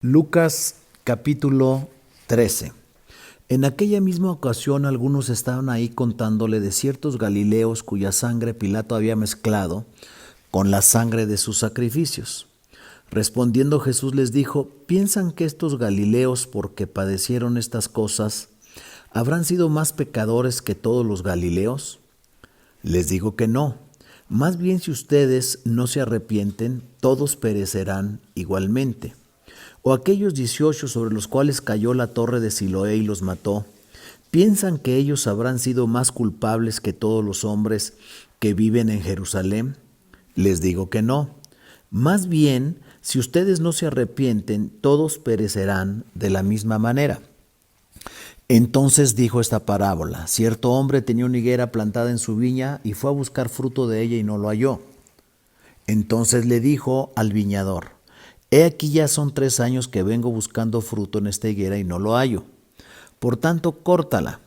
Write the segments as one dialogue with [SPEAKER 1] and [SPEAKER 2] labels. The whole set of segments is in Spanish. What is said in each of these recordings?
[SPEAKER 1] Lucas capítulo 13. En aquella misma ocasión algunos estaban ahí contándole de ciertos galileos cuya sangre Pilato había mezclado con la sangre de sus sacrificios. Respondiendo Jesús les dijo: ¿Piensan que estos galileos, porque padecieron estas cosas, habrán sido más pecadores que todos los galileos? Les digo que no. Más bien, si ustedes no se arrepienten, todos perecerán igualmente. O aquellos 18 sobre los cuales cayó la torre de Siloé y los mató, ¿piensan que ellos habrán sido más culpables que todos los hombres que viven en Jerusalén? Les digo que no. Más bien, si ustedes no se arrepienten, todos perecerán de la misma manera. Entonces dijo esta parábola: cierto hombre tenía una higuera plantada en su viña y fue a buscar fruto de ella y no lo halló. Entonces le dijo al viñador: He aquí ya son 3 años que vengo buscando fruto en esta higuera y no lo hallo. Por tanto, córtala.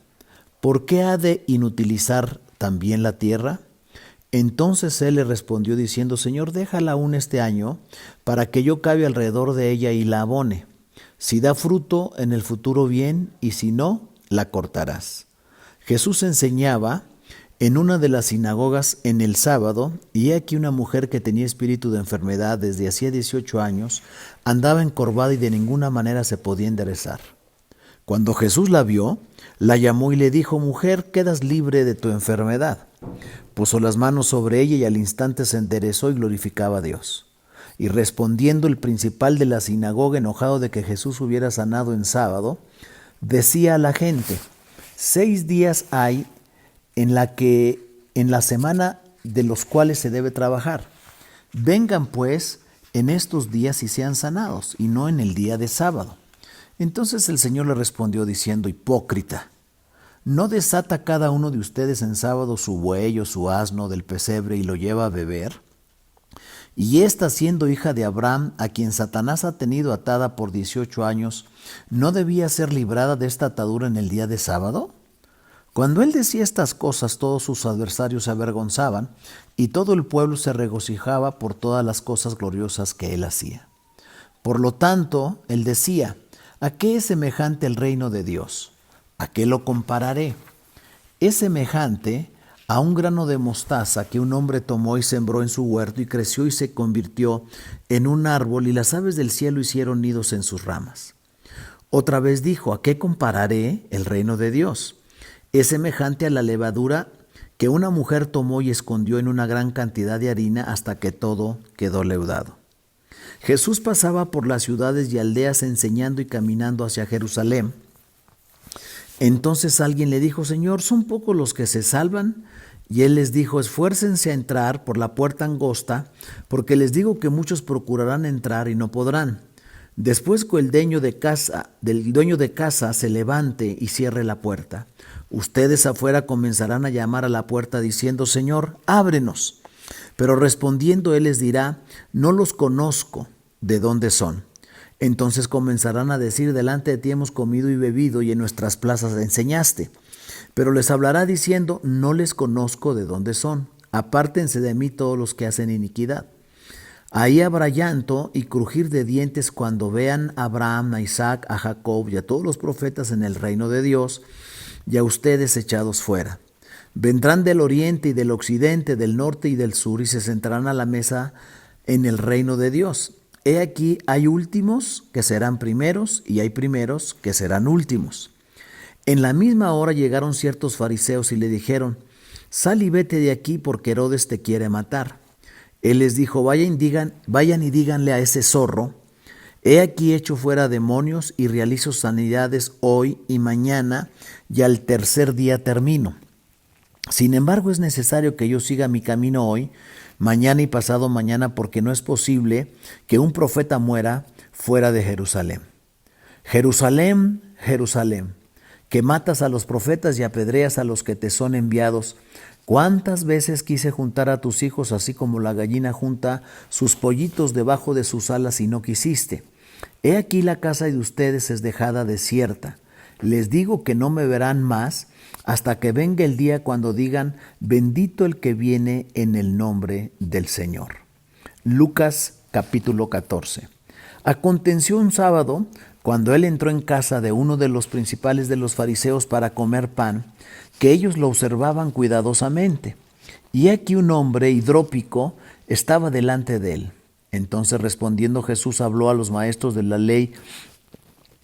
[SPEAKER 1] ¿Por qué ha de inutilizar también la tierra? Entonces él le respondió diciendo: Señor, déjala aún este año, para que yo cabe alrededor de ella y la abone. Si da fruto, en el futuro bien, y si no, la cortarás. Jesús enseñaba en una de las sinagogas en el sábado, y he aquí una mujer que tenía espíritu de enfermedad desde hacía 18 años, andaba encorvada y de ninguna manera se podía enderezar. Cuando Jesús la vio, la llamó y le dijo: Mujer, quedas libre de tu enfermedad. Puso las manos sobre ella y al instante se enderezó y glorificaba a Dios. Y respondiendo el principal de la sinagoga, enojado de que Jesús hubiera sanado en sábado, decía a la gente: 6 días hay en la semana de los cuales se debe trabajar. Vengan pues en estos días y sean sanados, y no en el día de sábado. Entonces el Señor le respondió diciendo: Hipócrita, ¿no desata cada uno de ustedes en sábado su buey o su asno del pesebre y lo lleva a beber? Y esta, siendo hija de Abraham, a quien Satanás ha tenido atada por 18 años, ¿no debía ser librada de esta atadura en el día de sábado? Cuando él decía estas cosas, todos sus adversarios se avergonzaban, y todo el pueblo se regocijaba por todas las cosas gloriosas que él hacía. Por lo tanto, él decía: ¿a qué es semejante el reino de Dios? ¿A qué lo compararé? Es semejante a un grano de mostaza que un hombre tomó y sembró en su huerto, y creció y se convirtió en un árbol, y las aves del cielo hicieron nidos en sus ramas. Otra vez dijo: ¿a qué compararé el reino de Dios? Es semejante a la levadura que una mujer tomó y escondió en una gran cantidad de harina hasta que todo quedó leudado. Jesús pasaba por las ciudades y aldeas enseñando y caminando hacia Jerusalén. Entonces alguien le dijo: Señor, ¿son pocos los que se salvan? Y él les dijo: esfuércense a entrar por la puerta angosta, porque les digo que muchos procurarán entrar y no podrán. Después que el dueño de casa se levante y cierre la puerta, ustedes afuera comenzarán a llamar a la puerta diciendo: Señor, ábrenos. Pero respondiendo él les dirá: no los conozco, ¿de dónde son? Entonces comenzarán a decir: delante de ti hemos comido y bebido, y en nuestras plazas enseñaste. Pero les hablará diciendo: no les conozco, ¿de dónde son? Apártense de mí todos los que hacen iniquidad. Ahí habrá llanto y crujir de dientes cuando vean a Abraham, a Isaac, a Jacob y a todos los profetas en el reino de Dios, y a ustedes echados fuera. Vendrán del oriente y del occidente, del norte y del sur, y se sentarán a la mesa en el reino de Dios. He aquí, hay últimos que serán primeros, y hay primeros que serán últimos. En la misma hora llegaron ciertos fariseos y le dijeron: Sal y vete de aquí, porque Herodes te quiere matar. Él les dijo: vayan y díganle a ese zorro: he aquí echo fuera demonios y realizo sanidades hoy y mañana, y al tercer día termino. Sin embargo, es necesario que yo siga mi camino hoy, mañana y pasado mañana, porque no es posible que un profeta muera fuera de Jerusalén. Jerusalén, Jerusalén, que matas a los profetas y apedreas a los que te son enviados. ¿Cuántas veces quise juntar a tus hijos así como la gallina junta sus pollitos debajo de sus alas y no quisiste? He aquí la casa de ustedes es dejada desierta. Les digo que no me verán más hasta que venga el día cuando digan: bendito el que viene en el nombre del Señor. Lucas capítulo 14. Aconteció un sábado, cuando él entró en casa de uno de los principales de los fariseos para comer pan, que ellos lo observaban cuidadosamente. Y aquí un hombre hidrópico estaba delante de él. Entonces respondiendo Jesús habló a los maestros de la ley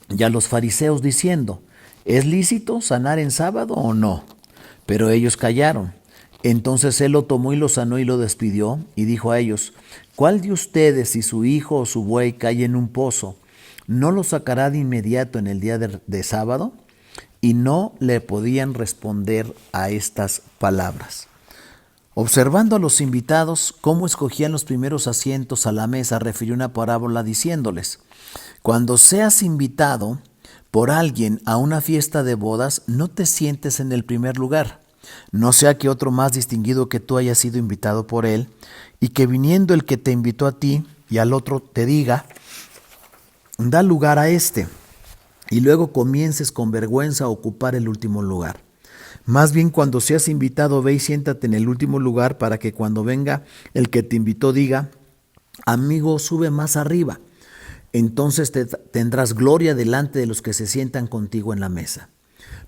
[SPEAKER 1] y a los fariseos diciendo: ¿es lícito sanar en sábado o no? Pero ellos callaron. Entonces él lo tomó y lo sanó y lo despidió, y dijo a ellos: ¿cuál de ustedes, si su hijo o su buey cae en un pozo, no lo sacará de inmediato en el día de sábado? Y no le podían responder a estas palabras. Observando a los invitados cómo escogían los primeros asientos a la mesa, refirió una parábola diciéndoles: cuando seas invitado por alguien a una fiesta de bodas, no te sientes en el primer lugar, no sea que otro más distinguido que tú haya sido invitado por él, y que viniendo el que te invitó a ti y al otro te diga: da lugar a este, y luego comiences con vergüenza a ocupar el último lugar. Más bien, cuando seas invitado, ve y siéntate en el último lugar, para que cuando venga el que te invitó diga: amigo, sube más arriba. Entonces tendrás gloria delante de los que se sientan contigo en la mesa.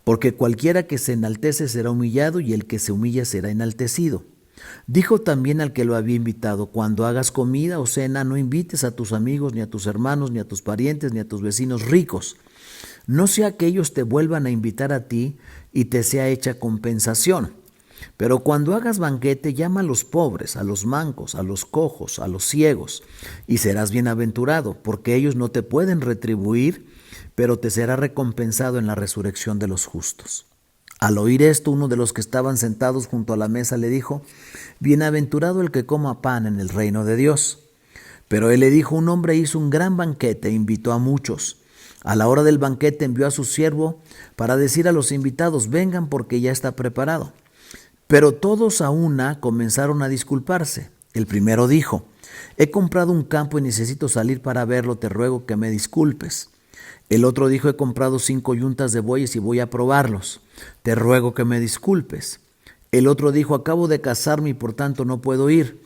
[SPEAKER 1] Porque cualquiera que se enaltece será humillado, y el que se humilla será enaltecido. Dijo también al que lo había invitado: cuando hagas comida o cena, no invites a tus amigos, ni a tus hermanos, ni a tus parientes, ni a tus vecinos ricos, no sea que ellos te vuelvan a invitar a ti y te sea hecha compensación. Pero cuando hagas banquete, llama a los pobres, a los mancos, a los cojos, a los ciegos, y serás bienaventurado, porque ellos no te pueden retribuir, pero te será recompensado en la resurrección de los justos. Al oír esto, uno de los que estaban sentados junto a la mesa le dijo: bienaventurado el que coma pan en el reino de Dios. Pero él le dijo: un hombre hizo un gran banquete e invitó a muchos. A la hora del banquete envió a su siervo para decir a los invitados: vengan, porque ya está preparado. Pero todos a una comenzaron a disculparse. El primero dijo: he comprado un campo y necesito salir para verlo, te ruego que me disculpes. El otro dijo: he comprado 5 yuntas de bueyes y voy a probarlos, te ruego que me disculpes. El otro dijo: acabo de casarme y por tanto no puedo ir.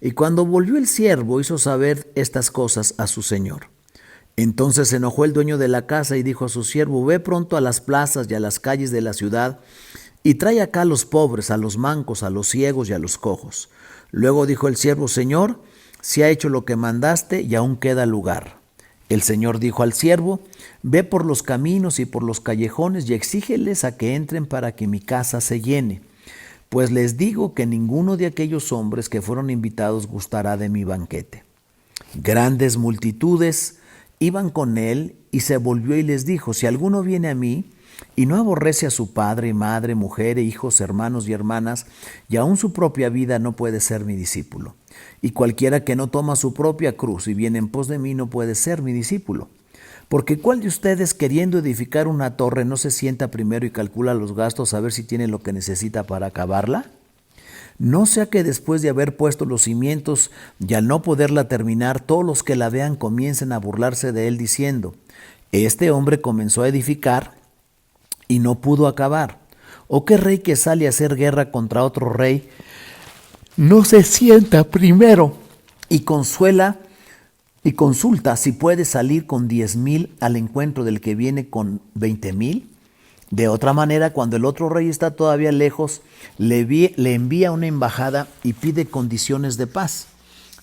[SPEAKER 1] Y cuando volvió el siervo, hizo saber estas cosas a su señor. Entonces se enojó el dueño de la casa y dijo a su siervo: ve pronto a las plazas y a las calles de la ciudad y trae acá a los pobres, a los mancos, a los ciegos y a los cojos. Luego dijo el siervo: Señor, se ha hecho lo que mandaste y aún queda lugar. El Señor dijo al siervo: ve por los caminos y por los callejones y exígeles a que entren para que mi casa se llene. Pues les digo que ninguno de aquellos hombres que fueron invitados gustará de mi banquete. Grandes multitudes iban con él, y se volvió y les dijo: si alguno viene a mí y no aborrece a su padre y madre, mujer, hijos, hermanos y hermanas, y aun su propia vida, no puede ser mi discípulo. Y cualquiera que no toma su propia cruz y viene en pos de mí, no puede ser mi discípulo. Porque ¿cuál de ustedes, queriendo edificar una torre, no se sienta primero y calcula los gastos a ver si tiene lo que necesita para acabarla? No sea que después de haber puesto los cimientos y al no poderla terminar, todos los que la vean comiencen a burlarse de él diciendo: este hombre comenzó a edificar y no pudo acabar. ¿O qué rey que sale a hacer guerra contra otro rey no se sienta primero y consulta si puede salir con 10,000 al encuentro del que viene con 20,000? De otra manera, cuando el otro rey está todavía lejos, le envía una embajada y pide condiciones de paz.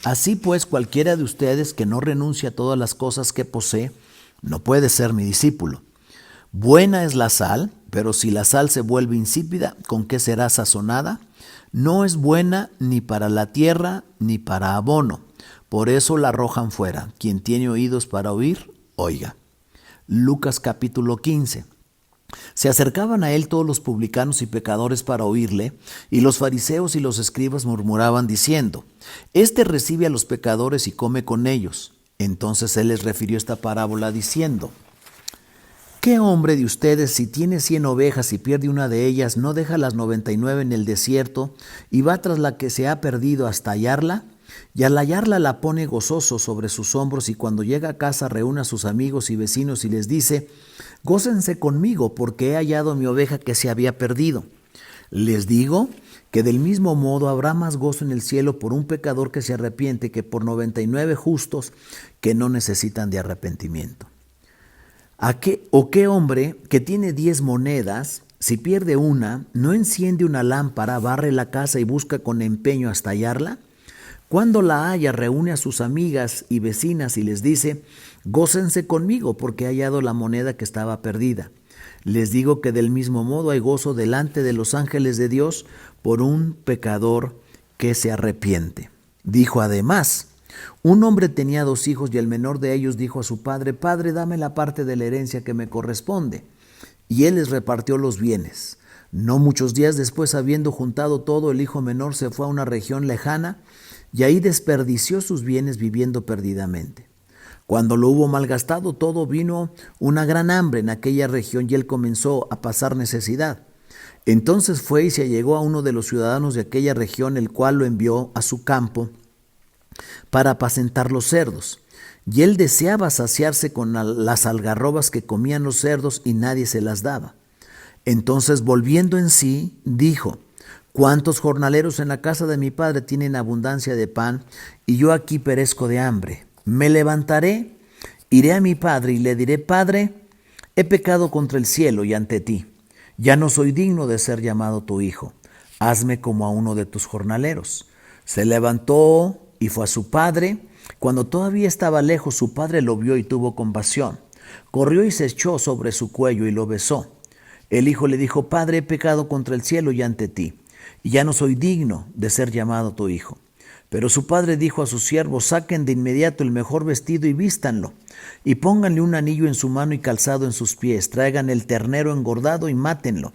[SPEAKER 1] Así pues, cualquiera de ustedes que no renuncie a todas las cosas que posee, no puede ser mi discípulo. Buena es la sal, pero si la sal se vuelve insípida, ¿con qué será sazonada? No es buena ni para la tierra ni para abono. Por eso la arrojan fuera. Quien tiene oídos para oír, oiga. Lucas capítulo 15. Se acercaban a él todos los publicanos y pecadores para oírle, y los fariseos y los escribas murmuraban diciendo: este recibe a los pecadores y come con ellos. Entonces él les refirió esta parábola diciendo: ¿qué hombre de ustedes, si tiene 100 ovejas y pierde una de ellas, no deja las 99 en el desierto y va tras la que se ha perdido hasta hallarla? Y al hallarla la pone gozoso sobre sus hombros, y cuando llega a casa reúne a sus amigos y vecinos y les dice: gócense conmigo porque he hallado mi oveja que se había perdido. Les digo que del mismo modo habrá más gozo en el cielo por un pecador que se arrepiente que por 99 justos que no necesitan de arrepentimiento. ¿Qué hombre que tiene 10 monedas, si pierde una, no enciende una lámpara, barre la casa y busca con empeño hasta hallarla? Cuando la halla, reúne a sus amigas y vecinas y les dice: gócense conmigo porque he hallado la moneda que estaba perdida. Les digo que del mismo modo hay gozo delante de los ángeles de Dios por un pecador que se arrepiente. Dijo además: un hombre tenía 2 hijos y el menor de ellos dijo a su padre: Padre, dame la parte de la herencia que me corresponde. Y él les repartió los bienes. No muchos días después, habiendo juntado todo, el hijo menor se fue a una región lejana y ahí desperdició sus bienes viviendo perdidamente. Cuando lo hubo malgastado todo, vino una gran hambre en aquella región y él comenzó a pasar necesidad. Entonces fue y se allegó a uno de los ciudadanos de aquella región, el cual lo envió a su campo para apacentar los cerdos. Y él deseaba saciarse con las algarrobas que comían los cerdos y nadie se las daba. Entonces, volviendo en sí, dijo: ¿cuántos jornaleros en la casa de mi padre tienen abundancia de pan y yo aquí perezco de hambre? Me levantaré, iré a mi padre y le diré: Padre, he pecado contra el cielo y ante ti. Ya no soy digno de ser llamado tu hijo. Hazme como a uno de tus jornaleros. Se levantó y fue a su padre. Cuando todavía estaba lejos, su padre lo vio y tuvo compasión. Corrió y se echó sobre su cuello y lo besó. El hijo le dijo: Padre, he pecado contra el cielo y ante ti, y ya no soy digno de ser llamado tu hijo. Pero su padre dijo a sus siervos: saquen de inmediato el mejor vestido y vístanlo, y pónganle un anillo en su mano y calzado en sus pies. Traigan el ternero engordado y mátenlo.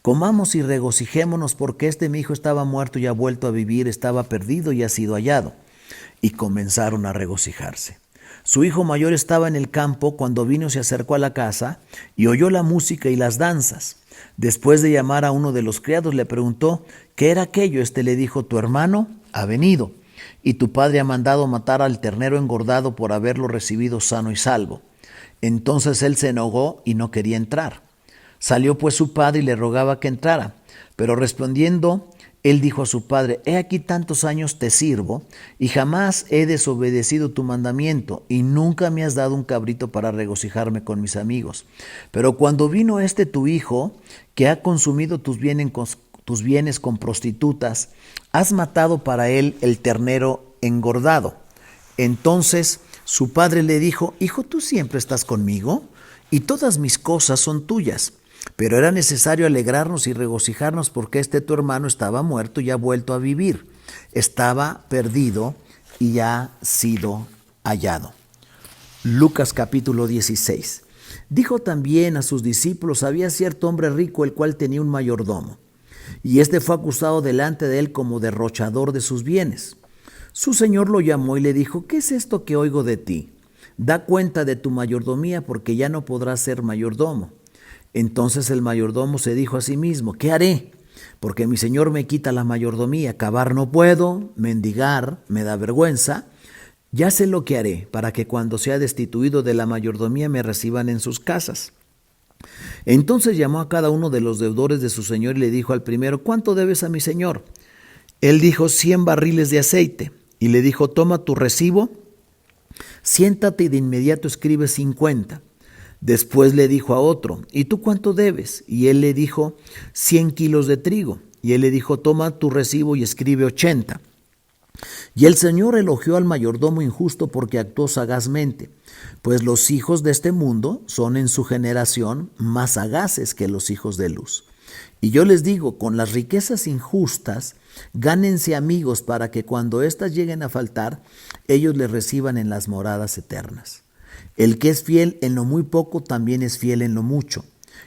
[SPEAKER 1] Comamos y regocijémonos, porque este mi hijo estaba muerto y ha vuelto a vivir, estaba perdido y ha sido hallado. Y comenzaron a regocijarse. Su hijo mayor estaba en el campo cuando vino, se acercó a la casa y oyó la música y las danzas. Después de llamar a uno de los criados, le preguntó: ¿qué era aquello? Este le dijo: tu hermano ha venido, y tu padre ha mandado matar al ternero engordado por haberlo recibido sano y salvo. Entonces él se enojó y no quería entrar. Salió pues su padre y le rogaba que entrara, pero respondiendo, él dijo a su padre: he aquí tantos años te sirvo, y jamás he desobedecido tu mandamiento, y nunca me has dado un cabrito para regocijarme con mis amigos. Pero cuando vino tu hijo, que ha consumido tus bienes con prostitutas, has matado para él el ternero engordado. Entonces su padre le dijo: hijo, tú siempre estás conmigo, y todas mis cosas son tuyas. Pero era necesario alegrarnos y regocijarnos, porque tu hermano estaba muerto y ha vuelto a vivir. Estaba perdido y ha sido hallado. Lucas capítulo 16. Dijo también a sus discípulos: había cierto hombre rico, el cual tenía un mayordomo, y fue acusado delante de él como derrochador de sus bienes. Su señor lo llamó y le dijo: ¿qué es esto que oigo de ti? Da cuenta de tu mayordomía, porque ya no podrás ser mayordomo. Entonces el mayordomo se dijo a sí mismo: ¿qué haré? Porque mi señor me quita la mayordomía. Cavar no puedo, mendigar me da vergüenza. Ya sé lo que haré, para que cuando sea destituido de la mayordomía me reciban en sus casas. Entonces llamó a cada uno de los deudores de su señor y le dijo al primero: ¿cuánto debes a mi señor? Él dijo: 100 barriles de aceite. Y le dijo: toma tu recibo, siéntate y de inmediato escribe 50. Después le dijo a otro: ¿y tú cuánto debes? Y él le dijo: 100 kilos de trigo. Y él le dijo: toma tu recibo y escribe 80. Y el Señor elogió al mayordomo injusto, porque actuó sagazmente, pues los hijos de este mundo son en su generación más sagaces que los hijos de luz. Y yo les digo: con las riquezas injustas gánense amigos, para que cuando éstas lleguen a faltar, ellos les reciban en las moradas eternas. El que es fiel en lo muy poco, también es fiel en lo mucho.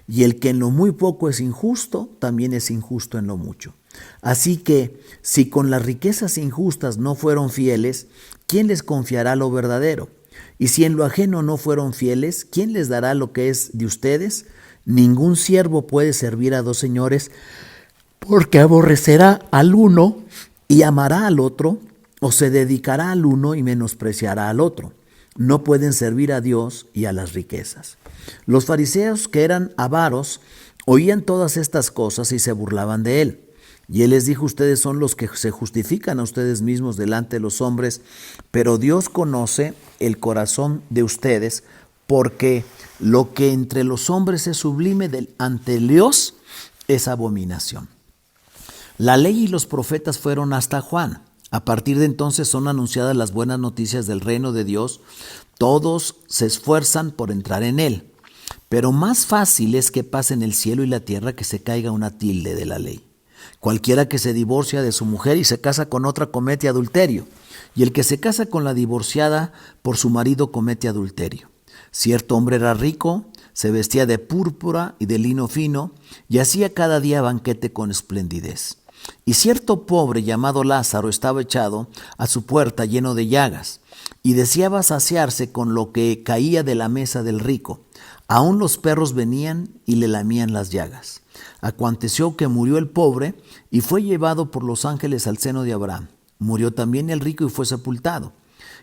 [SPEAKER 1] Y el que en lo muy poco es injusto, también es injusto en lo mucho. Así que, si con las riquezas injustas no fueron fieles, ¿quién les confiará lo verdadero? Y si en lo ajeno no fueron fieles, ¿quién les dará lo que es de ustedes? Ningún siervo puede servir a 2 señores, porque aborrecerá al uno y amará al otro, o se dedicará al uno y menospreciará al otro. No pueden servir a Dios y a las riquezas. Los fariseos, que eran avaros, oían todas estas cosas y se burlaban de él. Y él les dijo, ustedes son los que se justifican a ustedes mismos delante de los hombres, pero Dios conoce el corazón de ustedes, porque lo que entre los hombres es sublime ante Dios es abominación. La ley y los profetas fueron hasta Juan. A partir de entonces son anunciadas las buenas noticias del reino de Dios. Todos se esfuerzan por entrar en él. Pero más fácil es que pasen el cielo y la tierra que se caiga una tilde de la ley. Cualquiera que se divorcia de su mujer y se casa con otra comete adulterio, y el que se casa con la divorciada por su marido comete adulterio. Cierto hombre era rico, se vestía de púrpura y de lino fino, y hacía cada día banquete con esplendidez. Y cierto pobre llamado Lázaro estaba echado a su puerta lleno de llagas, y deseaba saciarse con lo que caía de la mesa del rico. Aún los perros venían y le lamían las llagas. Aconteció que murió el pobre y fue llevado por los ángeles al seno de Abraham. Murió también el rico y fue sepultado.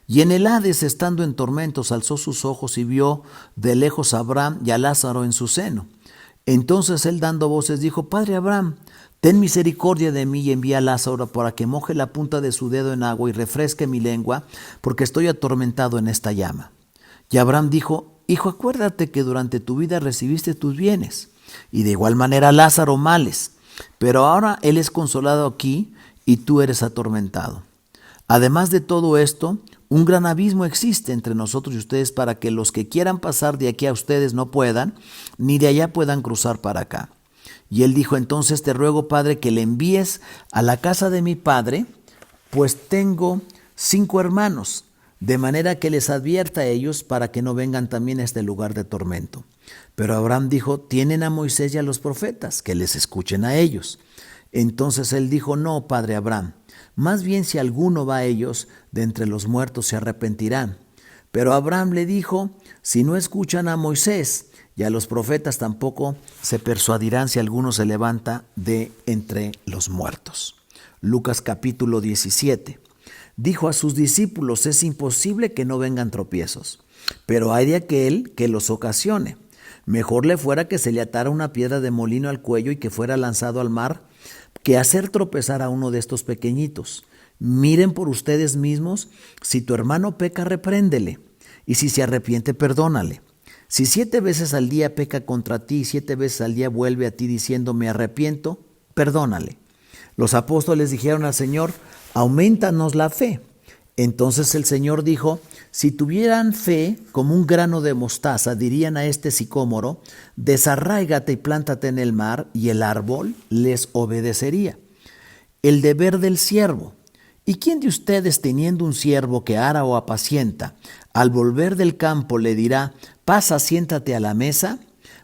[SPEAKER 1] Y en el Hades, estando en tormentos, alzó sus ojos y vio de lejos a Abraham y a Lázaro en su seno. Entonces él, dando voces, dijo: Padre Abraham, ten misericordia de mí y envía a Lázaro para que moje la punta de su dedo en agua y refresque mi lengua, porque estoy atormentado en esta llama. Y Abraham dijo: Hijo, acuérdate que durante tu vida recibiste tus bienes, y de igual manera Lázaro males, pero ahora él es consolado aquí y tú eres atormentado. Además de todo esto, un gran abismo existe entre nosotros y ustedes, para que los que quieran pasar de aquí a ustedes no puedan, ni de allá puedan cruzar para acá. Y él dijo: Entonces te ruego, Padre, que le envíes a la casa de mi padre, pues tengo 5 hermanos, de manera que les advierta a ellos para que no vengan también a este lugar de tormento. Pero Abraham dijo: Tienen a Moisés y a los profetas, que les escuchen a ellos. Entonces él dijo: No, padre Abraham, más bien si alguno va a ellos, de entre los muertos se arrepentirán. Pero Abraham le dijo: Si no escuchan a Moisés y a los profetas, tampoco se persuadirán si alguno se levanta de entre los muertos. Lucas capítulo 17. Dijo a sus discípulos: Es imposible que no vengan tropiezos, pero hay de aquel que los ocasione. Mejor le fuera que se le atara una piedra de molino al cuello y que fuera lanzado al mar, que hacer tropezar a uno de estos pequeñitos. Miren por ustedes mismos, si tu hermano peca, repréndele, y si se arrepiente, perdónale. Si 7 veces al día peca contra ti y 7 veces al día vuelve a ti diciendo: me arrepiento, perdónale. Los apóstoles dijeron al Señor: aumentanos la fe. Entonces el Señor dijo: si tuvieran fe como un grano de mostaza, dirían a este sicómoro: desarráigate y plántate en el mar, y el árbol les obedecería. El deber del siervo. ¿Y quién de ustedes, teniendo un siervo que ara o apacienta, al volver del campo le dirá: pasa, siéntate a la mesa?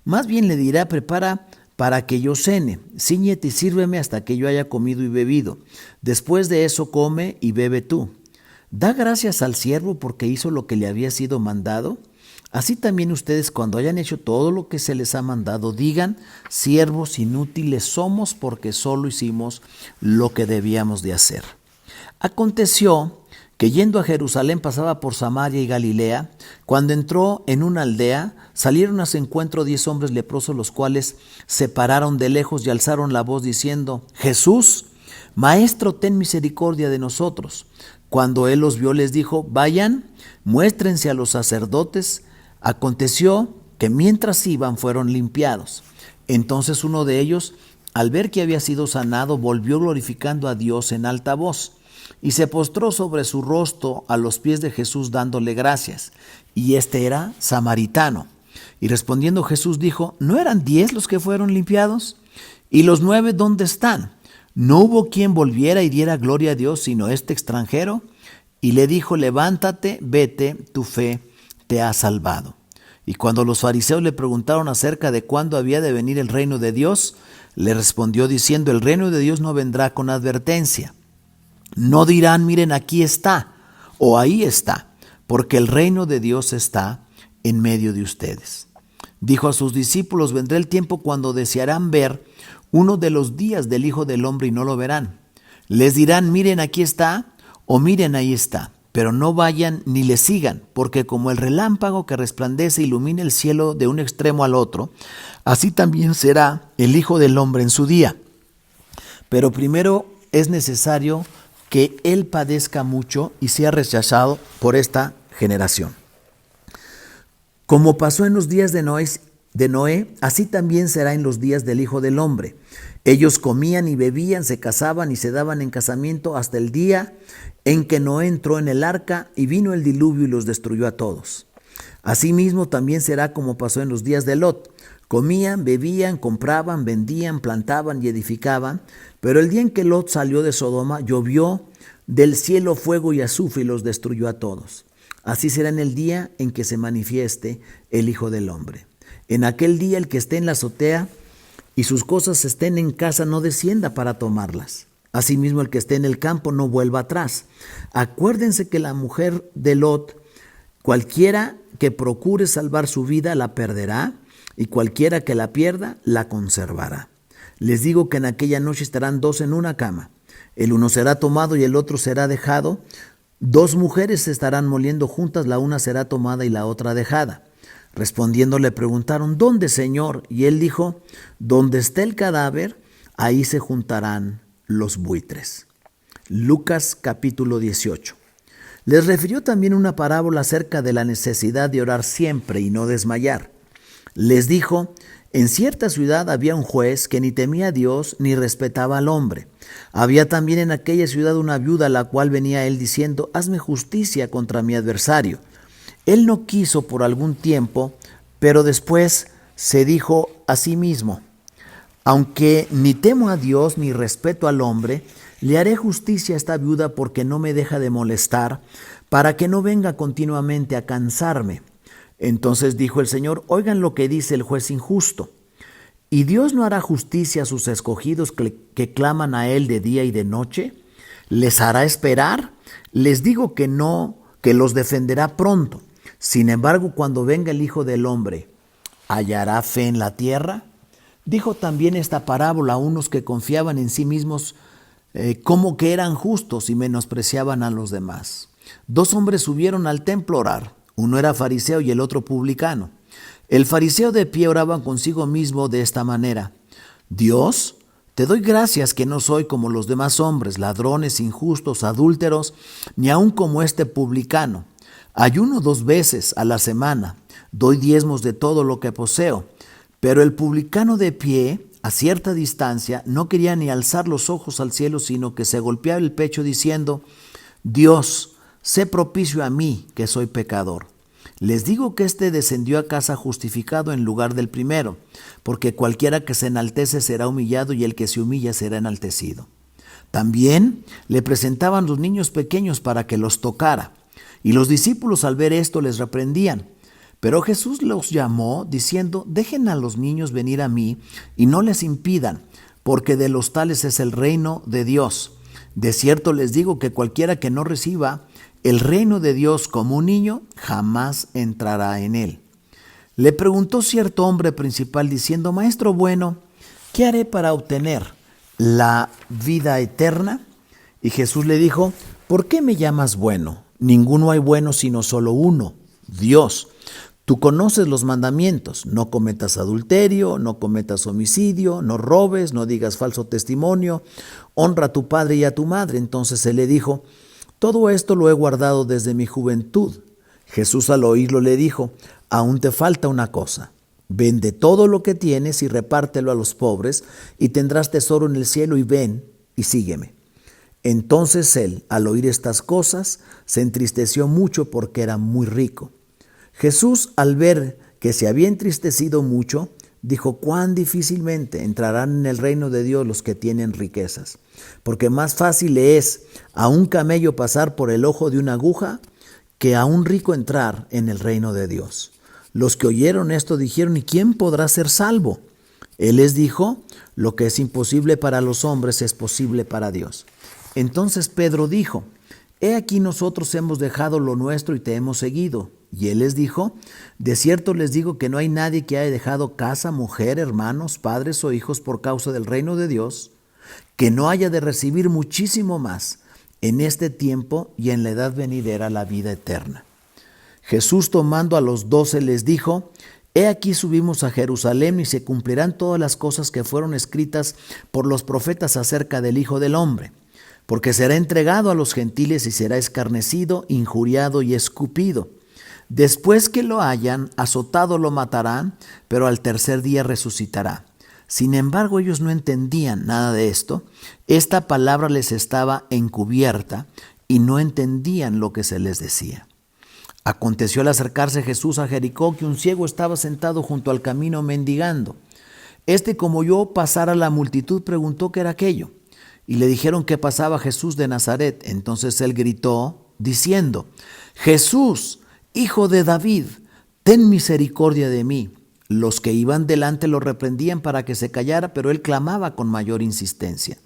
[SPEAKER 1] Más bien le dirá: prepara para que yo cene, cíñete y sírveme hasta que yo haya comido y bebido. Después de eso come y bebe tú. Da gracias al siervo porque hizo lo que le había sido mandado. Así también ustedes, cuando hayan hecho todo lo que se les ha mandado, digan: siervos inútiles somos, porque solo hicimos lo que debíamos de hacer. Aconteció que yendo a Jerusalén pasaba por Samaria y Galilea. Cuando entró en una aldea, salieron a su encuentro 10 hombres leprosos, los cuales se pararon de lejos y alzaron la voz diciendo: Jesús, Maestro, ten misericordia de nosotros. Cuando él los vio, les dijo: vayan, muéstrense a los sacerdotes. Aconteció que mientras iban, fueron limpiados. Entonces uno de ellos, al ver que había sido sanado, volvió glorificando a Dios en alta voz, y se postró sobre su rostro a los pies de Jesús, dándole gracias. Y este era samaritano. Y respondiendo Jesús dijo: ¿no eran 10 los que fueron limpiados? ¿Y los 9 dónde están? ¿No hubo quien volviera y diera gloria a Dios, sino este extranjero? Y le dijo: levántate, vete, tu fe te ha salvado. Y cuando los fariseos le preguntaron acerca de cuándo había de venir el reino de Dios, le respondió diciendo: el reino de Dios no vendrá con advertencia. No dirán: miren, aquí está, o ahí está, porque el reino de Dios está en medio de ustedes. Dijo a sus discípulos: vendrá el tiempo cuando desearán ver uno de los días del Hijo del Hombre y no lo verán. Les dirán: miren, aquí está, o miren, ahí está, pero no vayan ni le sigan, porque como el relámpago que resplandece e ilumina el cielo de un extremo al otro, así también será el Hijo del Hombre en su día. pero primero es necesario que él padezca mucho y sea rechazado por esta generación. Como pasó en los días de Noé, así también será en los días del Hijo del Hombre. Ellos comían y bebían, se casaban y se daban en casamiento hasta el día en que Noé entró en el arca y vino el diluvio y los destruyó a todos. Asimismo también será como pasó en los días de Lot. Comían, bebían, compraban, vendían, plantaban y edificaban, pero el día en que Lot salió de Sodoma, llovió del cielo fuego y azufre y los destruyó a todos. Así será en el día en que se manifieste el Hijo del Hombre. En aquel día el que esté en la azotea y sus cosas estén en casa no descienda para tomarlas. Asimismo el que esté en el campo no vuelva atrás. Acuérdense que la mujer de Lot, cualquiera que procure salvar su vida la perderá, y cualquiera que la pierda la conservará. Les digo que en aquella noche estarán dos en una cama. El uno será tomado y el otro será dejado. Dos mujeres se estarán moliendo juntas, la una será tomada y la otra dejada. Respondiendo le preguntaron, ¿dónde, Señor? Y él dijo, donde esté el cadáver, ahí se juntarán los buitres. Lucas capítulo 18. Les refirió también una parábola acerca de la necesidad de orar siempre y no desmayar. Les dijo, en cierta ciudad había un juez que ni temía a Dios ni respetaba al hombre. Había también en aquella ciudad una viuda a la cual venía él diciendo, hazme justicia contra mi adversario. Él no quiso por algún tiempo, pero después se dijo a sí mismo, aunque ni temo a Dios ni respeto al hombre, le haré justicia a esta viuda porque no me deja de molestar, para que no venga continuamente a cansarme. Entonces dijo el Señor, oigan lo que dice el juez injusto. ¿Y Dios no hará justicia a sus escogidos que claman a Él de día y de noche? ¿Les hará esperar? Les digo que no, que los defenderá pronto. Sin embargo, cuando venga el Hijo del Hombre, ¿hallará fe en la tierra? Dijo también esta parábola a unos que confiaban en sí mismos como que eran justos y menospreciaban a los demás. Dos hombres subieron al templo a orar. Uno era fariseo y el otro publicano. El fariseo de pie oraba consigo mismo de esta manera: Dios, te doy gracias que no soy como los demás hombres, ladrones, injustos, adúlteros, ni aun como este publicano. Ayuno 2 veces a la semana, doy diezmos de todo lo que poseo. Pero el publicano de pie, a cierta distancia, no quería ni alzar los ojos al cielo, sino que se golpeaba el pecho diciendo: Dios, sé propicio a mí, que soy pecador. Les digo que éste descendió a casa justificado en lugar del primero, porque cualquiera que se enaltece será humillado y el que se humilla será enaltecido. También le presentaban los niños pequeños para que los tocara, y los discípulos al ver esto les reprendían. Pero Jesús los llamó diciendo: dejen a los niños venir a mí y no les impidan, porque de los tales es el reino de Dios. De cierto les digo que cualquiera que no reciba el reino de Dios como un niño, jamás entrará en él. Le preguntó cierto hombre principal diciendo: Maestro bueno, ¿qué haré para obtener la vida eterna? Y Jesús le dijo: ¿por qué me llamas bueno? Ninguno hay bueno sino solo uno, Dios. Tú conoces los mandamientos: no cometas adulterio, no cometas homicidio, no robes, no digas falso testimonio, honra a tu padre y a tu madre. Entonces él le dijo: todo esto lo he guardado desde mi juventud. Jesús al oírlo le dijo: aún te falta una cosa. Vende todo lo que tienes y repártelo a los pobres, y tendrás tesoro en el cielo, y ven y sígueme. Entonces él, al oír estas cosas, se entristeció mucho porque era muy rico. Jesús, al ver que se había entristecido mucho, dijo: cuán difícilmente entrarán en el reino de Dios los que tienen riquezas, porque más fácil le es a un camello pasar por el ojo de una aguja que a un rico entrar en el reino de Dios. Los que oyeron esto dijeron: ¿y quién podrá ser salvo? Él les dijo: lo que es imposible para los hombres es posible para Dios. Entonces Pedro dijo: he aquí nosotros hemos dejado lo nuestro y te hemos seguido. Y él les dijo: de cierto les digo que no hay nadie que haya dejado casa, mujer, hermanos, padres o hijos por causa del reino de Dios, que no haya de recibir muchísimo más en este tiempo y en la edad venidera la vida eterna. Jesús, tomando a los 12, les dijo: He aquí subimos a Jerusalén y se cumplirán todas las cosas que fueron escritas por los profetas acerca del Hijo del Hombre, porque será entregado a los gentiles y será escarnecido, injuriado y escupido. Después que lo hayan azotado lo matarán, pero al tercer día resucitará. Sin embargo, ellos no entendían nada de esto. Esta palabra les estaba encubierta y no entendían lo que se les decía. Aconteció al acercarse Jesús a Jericó que un ciego estaba sentado junto al camino mendigando. Como oyó pasar a la multitud, preguntó qué era aquello. Y le dijeron que pasaba Jesús de Nazaret. Entonces él gritó diciendo: Jesús, Hijo de David, ten misericordia de mí. Los que iban delante lo reprendían para que se callara, pero él clamaba con mayor insistencia: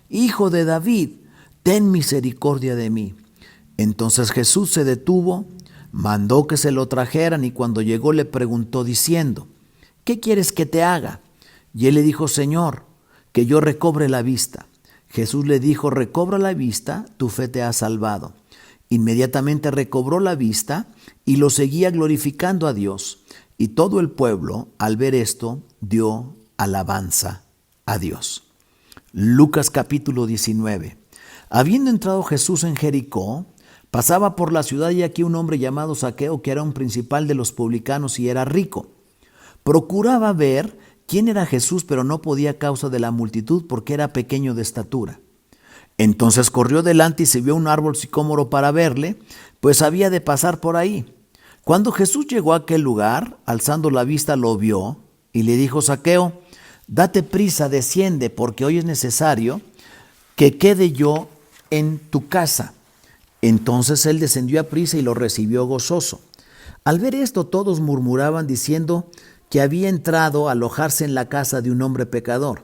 [SPEAKER 1] Hijo de David, ten misericordia de mí. Entonces Jesús se detuvo, mandó que se lo trajeran y cuando llegó le preguntó diciendo: ¿qué quieres que te haga? Y él le dijo: Señor, que yo recobre la vista. Jesús le dijo: recobra la vista, tu fe te ha salvado. Inmediatamente recobró la vista y lo seguía glorificando a Dios. Y todo el pueblo, al ver esto, dio alabanza a Dios. Lucas capítulo 19. Habiendo entrado Jesús en Jericó, pasaba por la ciudad y aquí un hombre llamado Zaqueo, que era un principal de los publicanos y era rico. Procuraba ver quién era Jesús, pero no podía a causa de la multitud, porque era pequeño de estatura. Entonces corrió delante y se vio un árbol sicómoro para verle, pues había de pasar por ahí. Cuando Jesús llegó a aquel lugar, alzando la vista lo vio y le dijo: Zaqueo, date prisa, desciende, porque hoy es necesario que quede yo en tu casa. Entonces él descendió a prisa y lo recibió gozoso. Al ver esto, todos murmuraban diciendo que había entrado a alojarse en la casa de un hombre pecador.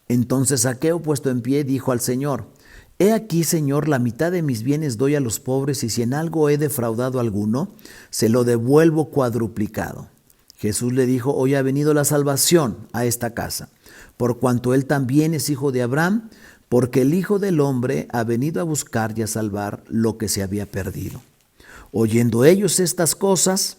[SPEAKER 1] Entonces Zaqueo, puesto en pie, dijo al Señor: He aquí, Señor, la mitad de mis bienes doy a los pobres, y si en algo he defraudado a alguno, se lo devuelvo cuadruplicado. Jesús le dijo: hoy ha venido la salvación a esta casa, por cuanto él también es hijo de Abraham, porque el Hijo del Hombre ha venido a buscar y a salvar lo que se había perdido. Oyendo ellos estas cosas,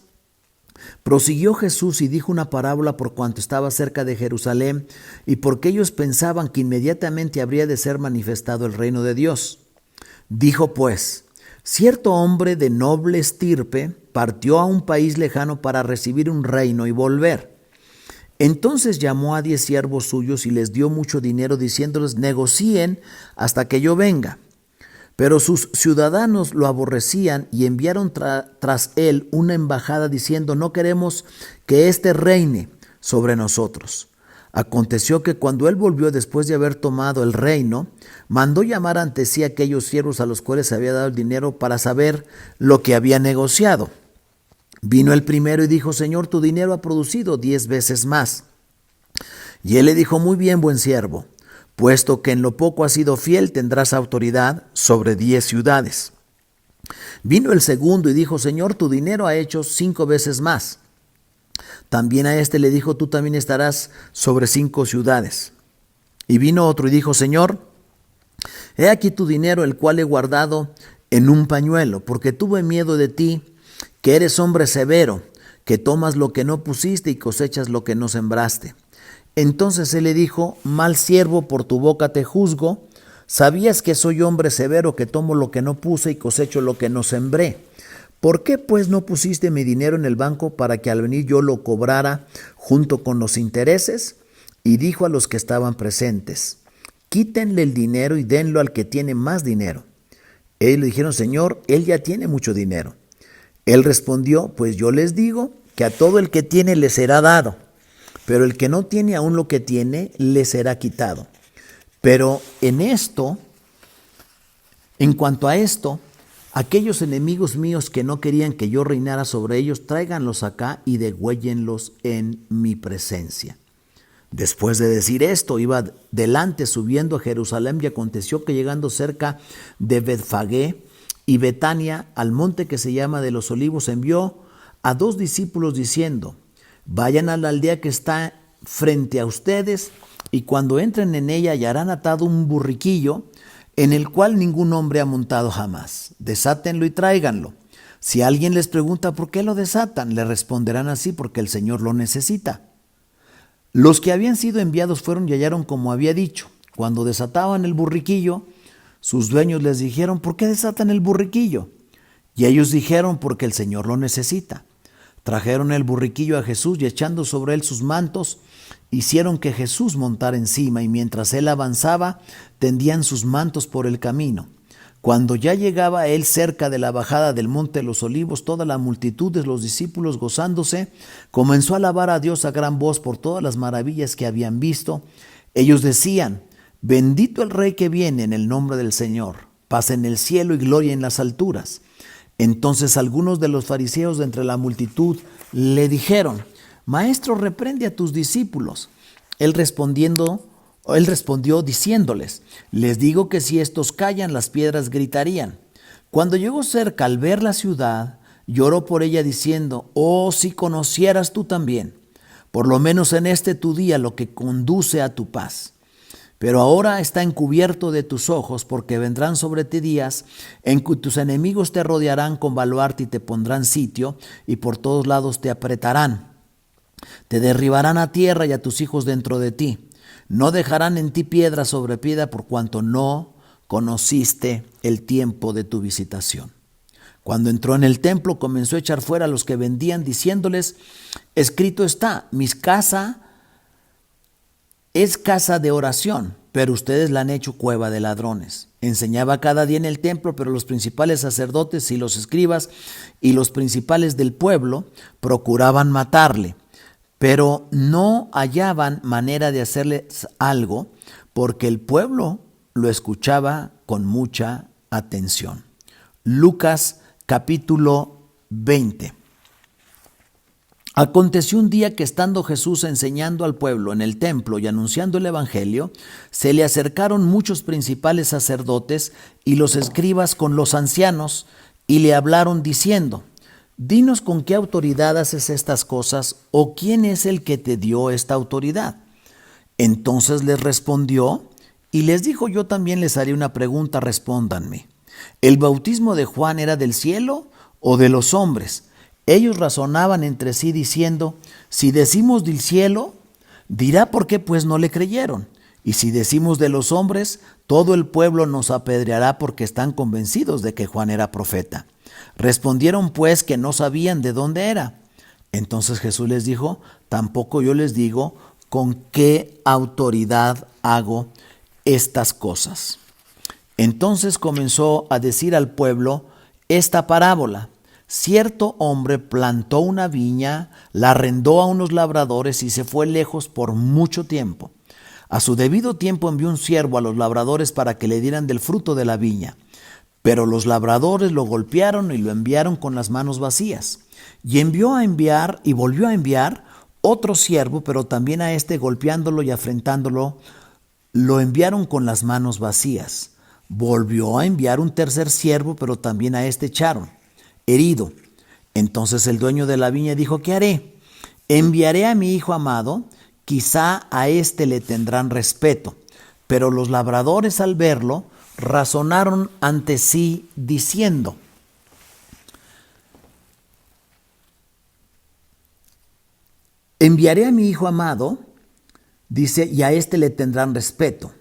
[SPEAKER 1] prosiguió Jesús y dijo una parábola por cuanto estaba cerca de Jerusalén y porque ellos pensaban que inmediatamente habría de ser manifestado el reino de Dios. Dijo pues: cierto hombre de noble estirpe partió a un país lejano para recibir un reino y volver. Entonces llamó a 10 siervos suyos y les dio mucho dinero, diciéndoles: negocien hasta que yo venga. Pero sus ciudadanos lo aborrecían y enviaron tras él una embajada diciendo: no queremos que éste reine sobre nosotros. Aconteció que cuando él volvió después de haber tomado el reino, mandó llamar ante sí a aquellos siervos a los cuales se había dado el dinero para saber lo que había negociado. Vino el primero y dijo: Señor, tu dinero ha producido 10 veces más. Y él le dijo: muy bien, buen siervo. Puesto que en lo poco has sido fiel, tendrás autoridad sobre 10 ciudades. Vino el segundo y dijo: Señor, tu dinero ha hecho 5 veces más. También a este le dijo: tú también estarás sobre 5 ciudades. Y vino otro y dijo: Señor, he aquí tu dinero, el cual he guardado en un pañuelo, porque tuve miedo de ti, que eres hombre severo, que tomas lo que no pusiste y cosechas lo que no sembraste. Entonces él le dijo: mal siervo, por tu boca te juzgo. ¿Sabías que soy hombre severo, que tomo lo que no puse y cosecho lo que no sembré? ¿Por qué pues no pusiste mi dinero en el banco para que al venir yo lo cobrara junto con los intereses? Y dijo a los que estaban presentes: quítenle el dinero y denlo al que tiene más dinero. Ellos le dijeron: Señor, él ya tiene mucho dinero. Él respondió: pues yo les digo que a todo el que tiene le será dado, pero el que no tiene aún lo que tiene, le será quitado. Pero en cuanto a esto, aquellos enemigos míos que no querían que yo reinara sobre ellos, tráiganlos acá y degüéllenlos en mi presencia. Después de decir esto, iba delante subiendo a Jerusalén, y aconteció que llegando cerca de Betfagé y Betania, al monte que se llama de los Olivos, envió a 2 discípulos diciendo: vayan a la aldea que está frente a ustedes, y cuando entren en ella hallarán atado un burriquillo en el cual ningún hombre ha montado jamás. Desátenlo y tráiganlo. Si alguien les pregunta por qué lo desatan, le responderán así: porque el Señor lo necesita. Los que habían sido enviados fueron y hallaron como había dicho. Cuando desataban el burriquillo, sus dueños les dijeron: ¿por qué desatan el burriquillo? Y ellos dijeron: porque el Señor lo necesita. Trajeron el burriquillo a Jesús y echando sobre él sus mantos, hicieron que Jesús montara encima, y mientras él avanzaba, tendían sus mantos por el camino. Cuando ya llegaba él cerca de la bajada del monte de los Olivos, toda la multitud de los discípulos, gozándose, comenzó a alabar a Dios a gran voz por todas las maravillas que habían visto. Ellos decían: bendito el Rey que viene en el nombre del Señor, paz en el cielo y gloria en las alturas. Entonces algunos de los fariseos de entre la multitud le dijeron: Maestro, reprende a tus discípulos. Él respondió diciéndoles: les digo que si estos callan, las piedras gritarían. Cuando llegó cerca, al ver la ciudad, lloró por ella diciendo: oh, si conocieras tú también, por lo menos en este tu día, lo que conduce a tu paz. Pero ahora está encubierto de tus ojos, porque vendrán sobre ti días en que tus enemigos te rodearán con baluarte y te pondrán sitio, y por todos lados te apretarán. Te derribarán a tierra y a tus hijos dentro de ti. No dejarán en ti piedra sobre piedra, por cuanto no conociste el tiempo de tu visitación. Cuando entró en el templo, comenzó a echar fuera a los que vendían, diciéndoles: escrito está, mi casa es casa de oración, pero ustedes la han hecho cueva de ladrones. Enseñaba cada día en el templo, pero los principales sacerdotes y los escribas y los principales del pueblo procuraban matarle, pero no hallaban manera de hacerles algo, porque el pueblo lo escuchaba con mucha atención. Lucas capítulo 20. Aconteció un día que, estando Jesús enseñando al pueblo en el templo y anunciando el evangelio, se le acercaron muchos principales sacerdotes y los escribas con los ancianos, y le hablaron diciendo: dinos con qué autoridad haces estas cosas, o quién es el que te dio esta autoridad. Entonces les respondió y les dijo: yo también les haré una pregunta, respóndanme. ¿El bautismo de Juan era del cielo o de los hombres? Ellos razonaban entre sí diciendo: si decimos del cielo, dirá por qué pues no le creyeron. Y si decimos de los hombres, todo el pueblo nos apedreará, porque están convencidos de que Juan era profeta. Respondieron pues que no sabían de dónde era. Entonces Jesús les dijo: tampoco yo les digo con qué autoridad hago estas cosas. Entonces comenzó a decir al pueblo esta parábola: cierto hombre plantó una viña, la arrendó a unos labradores y se fue lejos por mucho tiempo. A su debido tiempo envió un siervo a los labradores para que le dieran del fruto de la viña. Pero los labradores lo golpearon y lo enviaron con las manos vacías. Y volvió a enviar otro siervo, pero también a este, golpeándolo y afrentándolo, lo enviaron con las manos vacías. Volvió a enviar un tercer siervo, pero también a este echaron herido. Entonces el dueño de la viña dijo: ¿qué haré? Enviaré a mi hijo amado, quizá a éste le tendrán respeto. Pero los labradores, al verlo, razonaron ante sí diciendo: enviaré a mi hijo amado, dice, y a éste le tendrán respeto.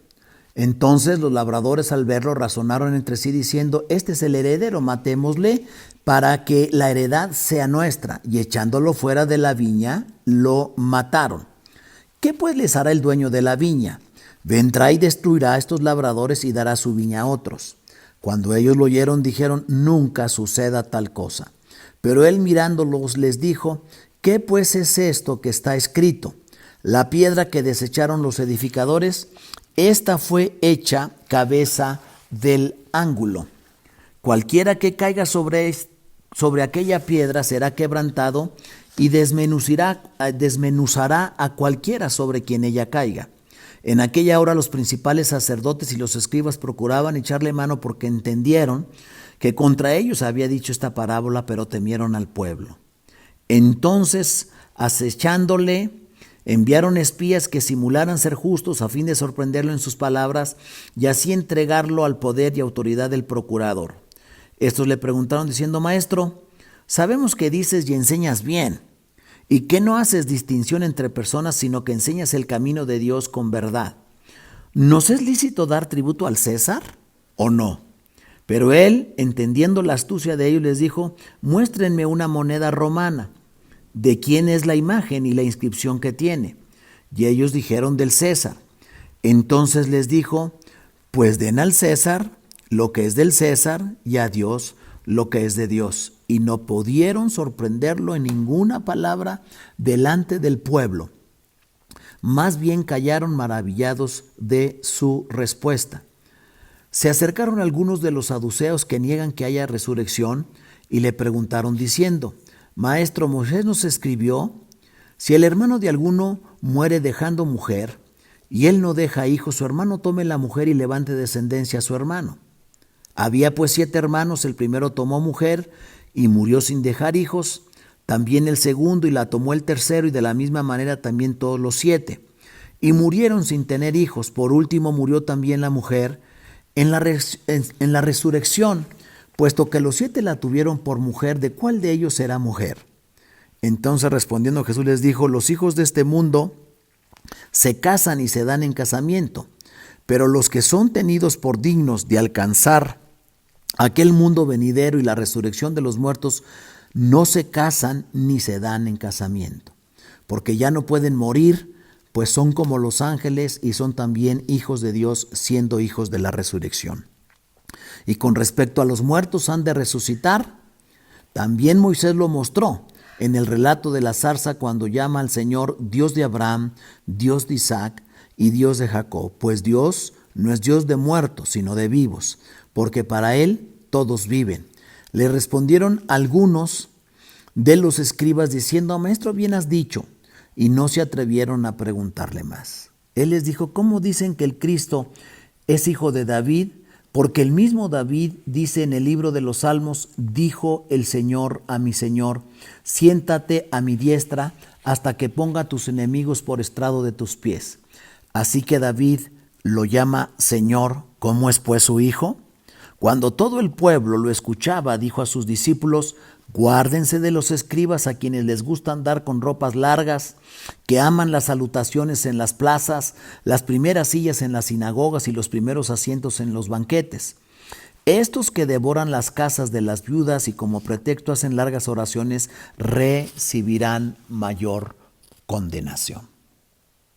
[SPEAKER 1] Entonces los labradores, al verlo, razonaron entre sí diciendo: este es el heredero, matémosle para que la heredad sea nuestra. Y echándolo fuera de la viña, lo mataron. ¿Qué pues les hará el dueño de la viña? Vendrá y destruirá a estos labradores y dará su viña a otros. Cuando ellos lo oyeron, dijeron: nunca suceda tal cosa. Pero él, mirándolos, les dijo: ¿qué pues es esto que está escrito? La piedra que desecharon los edificadores, esta fue hecha cabeza del ángulo. Cualquiera que caiga sobre aquella piedra será quebrantado, y desmenuzará a cualquiera sobre quien ella caiga. En aquella hora los principales sacerdotes y los escribas procuraban echarle mano, porque entendieron que contra ellos había dicho esta parábola, pero temieron al pueblo. Entonces, acechándole, enviaron espías que simularan ser justos, a fin de sorprenderlo en sus palabras y así entregarlo al poder y autoridad del procurador. Estos le preguntaron diciendo: Maestro, Sabemos que dices y enseñas bien, y que no haces distinción entre personas, sino que enseñas el camino de Dios con verdad. ¿Nos es lícito dar tributo al César o no? Pero él, entendiendo la astucia de ellos, les dijo: muéstrenme una moneda romana. ¿De quién es la imagen y la inscripción que tiene? Y ellos dijeron: del César. Entonces les dijo: pues den al César lo que es del César, y a Dios lo que es de Dios. Y no pudieron sorprenderlo en ninguna palabra delante del pueblo. Más bien callaron maravillados de su respuesta. Se acercaron algunos de los saduceos que niegan que haya resurrección y le preguntaron diciendo: Maestro, Moisés nos escribió: si el hermano de alguno muere dejando mujer, y él no deja hijos, su hermano tome la mujer y levante descendencia a su hermano. Había pues 7 hermanos, el primero tomó mujer y murió sin dejar hijos, también el segundo, y la tomó el tercero, y de la misma manera también todos los 7. Y murieron sin tener hijos. Por último murió también la mujer en la resurrección, puesto que los 7 la tuvieron por mujer, ¿de cuál de ellos será mujer? Entonces respondiendo Jesús les dijo: los hijos de este mundo se casan y se dan en casamiento, pero los que son tenidos por dignos de alcanzar aquel mundo venidero y la resurrección de los muertos no se casan ni se dan en casamiento, porque ya no pueden morir, pues son como los ángeles y son también hijos de Dios, siendo hijos de la resurrección. Y con respecto a los muertos han de resucitar, también Moisés lo mostró en el relato de la zarza cuando llama al Señor Dios de Abraham, Dios de Isaac y Dios de Jacob, pues Dios no es Dios de muertos, sino de vivos, porque para Él todos viven. Le respondieron algunos de los escribas diciendo: Maestro, bien has dicho, y no se atrevieron a preguntarle más. Él les dijo: ¿cómo dicen que el Cristo es hijo de David? Porque el mismo David dice en el libro de los Salmos: dijo el Señor a mi Señor: siéntate a mi diestra hasta que ponga a tus enemigos por estrado de tus pies. Así que David lo llama Señor. ¿Cómo es pues su hijo? Cuando todo el pueblo lo escuchaba, dijo a sus discípulos: guárdense de los escribas, a quienes les gusta andar con ropas largas, que aman las salutaciones en las plazas, las primeras sillas en las sinagogas y los primeros asientos en los banquetes. Estos que devoran las casas de las viudas y como pretexto hacen largas oraciones, recibirán mayor condenación.